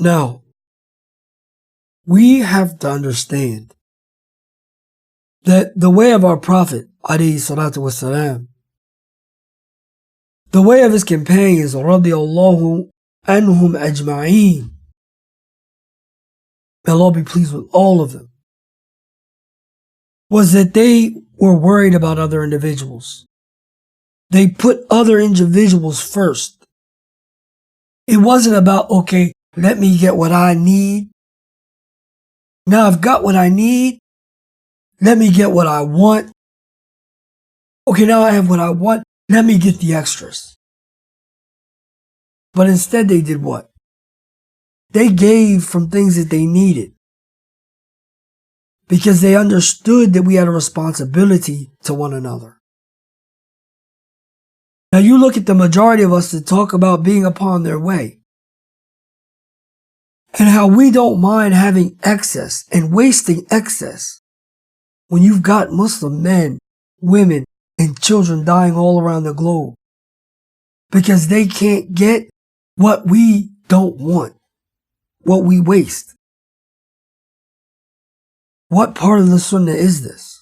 Now, we have to understand that the way of our Prophet, alayhi salatu wasalam, the way of his companions, radiyallahu anhum ajma'een, may Allah be pleased with all of them, was that they were worried about other individuals. They put other individuals first. It wasn't about, okay, let me get what I need. Now I've got what I need. Let me get what I want. Okay, now I have what I want. Let me get the extras. But instead they did what? They gave from things that they needed, because they understood that we had a responsibility to one another. Now you look at the majority of us that talk about being upon their way, and how we don't mind having excess and wasting excess when you've got Muslim men, women, and children dying all around the globe because they can't get what we don't want, what we waste. What part of the Sunnah is this?